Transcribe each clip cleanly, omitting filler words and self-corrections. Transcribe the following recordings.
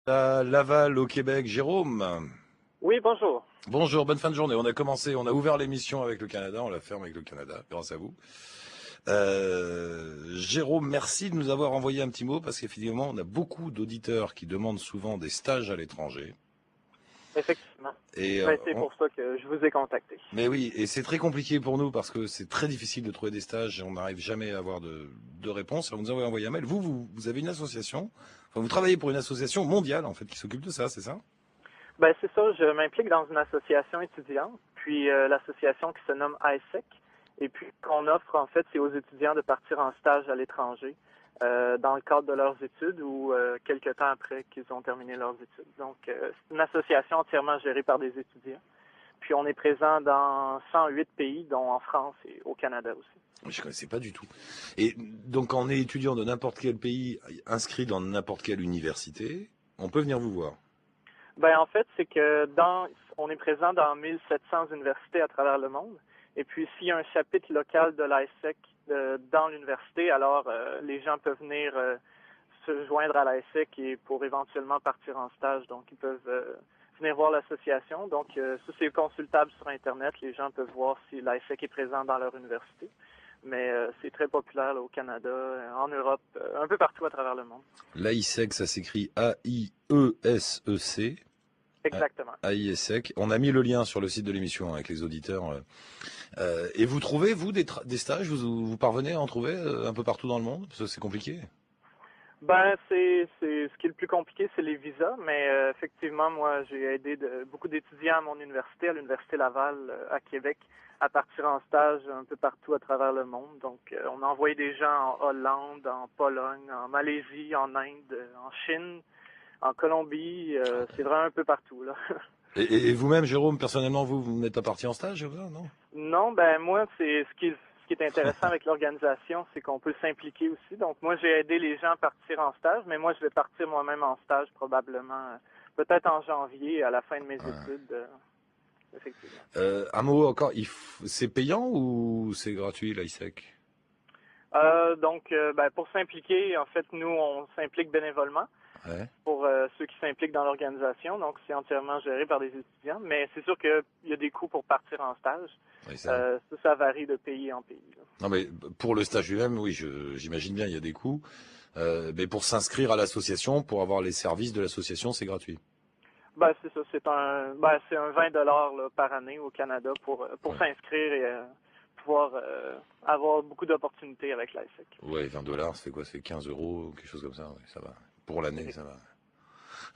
À Laval, au Québec, Jérôme. Oui, bonjour. Bonjour, bonne fin de journée. On a ouvert l'émission avec le Canada, on la ferme avec le Canada, grâce à vous. Jérôme, merci de nous avoir envoyé un petit mot parce qu'effectivement, on a beaucoup d'auditeurs qui demandent souvent des stages à l'étranger. Effectivement. Et C'est pour ça que je vous ai contacté. mais oui, et c'est très compliqué pour nous parce que c'est très difficile de trouver des stages et on n'arrive jamais à avoir de réponse. Alors, vous nous avez envoyé un mail. Vous avez une association, enfin, vous travaillez pour une association mondiale en fait qui s'occupe de ça, c'est ça? C'est ça, je m'implique dans une association étudiante, puis l'association qui se nomme ISEC. Et puis, qu'on offre, en fait, c'est aux étudiants de partir en stage à l'étranger dans le cadre de leurs études ou quelque temps après qu'ils ont terminé leurs études. Donc, c'est une association entièrement gérée par des étudiants. Puis, on est présent dans 108 pays, dont en France et au Canada aussi. Je ne connaissais pas du tout. Et donc, quand on est étudiant de n'importe quel pays, inscrit dans n'importe quelle université, on peut venir vous voir. En fait, c'est que on est présent dans 1700 universités à travers le monde. Et puis, s'il y a un chapitre local de l'ISEC dans l'université, alors les gens peuvent venir se joindre à l'ISEC et pour éventuellement partir en stage. Donc, ils peuvent venir voir l'association. Donc, ça, c'est consultable sur Internet. Les gens peuvent voir si l'ISEC est présent dans leur université. Mais c'est très populaire là, au Canada, en Europe, un peu partout à travers le monde. L'AISEC, ça s'écrit AIESEC. Exactement. AIESEC. On a mis le lien sur le site de l'émission avec les auditeurs. Et vous trouvez, vous, des stages, vous parvenez à en trouver un peu partout dans le monde? Parce que c'est compliqué. C'est ce qui est le plus compliqué, c'est les visas, mais effectivement, moi, j'ai aidé beaucoup d'étudiants à mon université, à l'Université Laval à Québec, à partir en stage un peu partout à travers le monde. Donc, on a envoyé des gens en Hollande, en Pologne, en Malaisie, en Inde, en Chine, en Colombie. C'est vraiment un peu partout, là. Et vous-même, Jérôme, personnellement, vous n'êtes pas parti en stage, non? Non, moi, c'est ce qui est intéressant avec l'organisation, c'est qu'on peut s'impliquer aussi. Donc, moi, j'ai aidé les gens à partir en stage, mais moi, je vais partir moi-même en stage probablement, peut-être en janvier, à la fin de mes études, effectivement. Un mot encore, c'est payant ou c'est gratuit, l'ISEC? Pour s'impliquer, en fait, nous, on s'implique bénévolement. Ouais. Pour ceux qui s'impliquent dans l'organisation. Donc, c'est entièrement géré par des étudiants. Mais c'est sûr qu'il y a des coûts pour partir en stage. Oui, ça. Ça varie de pays en pays, là. Non, mais pour le stage lui-même, oui, j'imagine bien, il y a des coûts. Mais pour s'inscrire à l'association, pour avoir les services de l'association, c'est gratuit. C'est ça. C'est un 20 $ là, par année au Canada pour Ouais. s'inscrire et pouvoir avoir beaucoup d'opportunités avec l'ISEC. Ouais, 20 $, ça fait quoi? Ça fait 15 euros, quelque chose comme ça. Ouais, ça va. Pour l'année, ça va.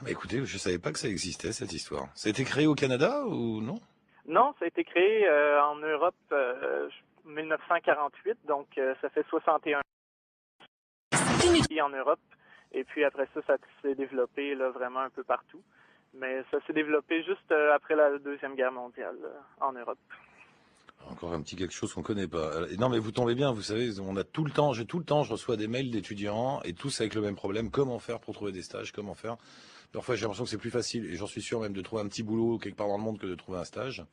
Mais écoutez, je savais pas que ça existait, cette histoire. Ça a été créé au Canada ou non? Non, ça a été créé en Europe en 1948, donc ça fait 61 pays en Europe. Et puis après ça s'est développé là, vraiment un peu partout. Mais ça s'est développé juste après la Deuxième Guerre mondiale en Europe. Encore un petit quelque chose qu'on connaît pas. Non, mais vous tombez bien, vous savez, on a tout le temps, je reçois des mails d'étudiants et tous avec le même problème. Comment faire pour trouver des stages? Comment faire? Parfois, j'ai l'impression que c'est plus facile, et j'en suis sûr même, de trouver un petit boulot quelque part dans le monde que de trouver un stage.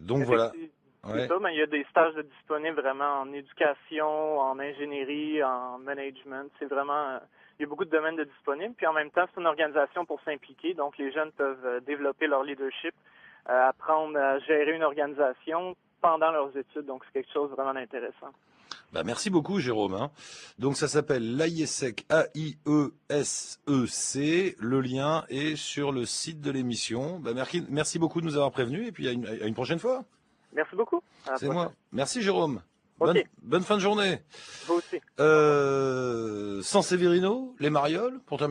Donc voilà. C'est Ouais. ça, mais il y a des stages disponibles vraiment en éducation, en ingénierie, en management. C'est vraiment, il y a beaucoup de domaines de disponibles. Puis en même temps, c'est une organisation pour s'impliquer. Donc les jeunes peuvent développer leur leadership, apprendre à gérer une organisation pendant leurs études. Donc c'est quelque chose de vraiment intéressant. Bah, merci beaucoup, Jérôme, hein. Donc ça s'appelle l'AIESEC, AIESEC. Le lien est sur le site de l'émission. Bah, merci beaucoup de nous avoir prévenus et puis à une prochaine fois. Merci beaucoup. À la C'est prochaine. moi. Merci, Jérôme. OK. Bonne fin de journée. Vous aussi. San Severino, les Marioles, pour terminer.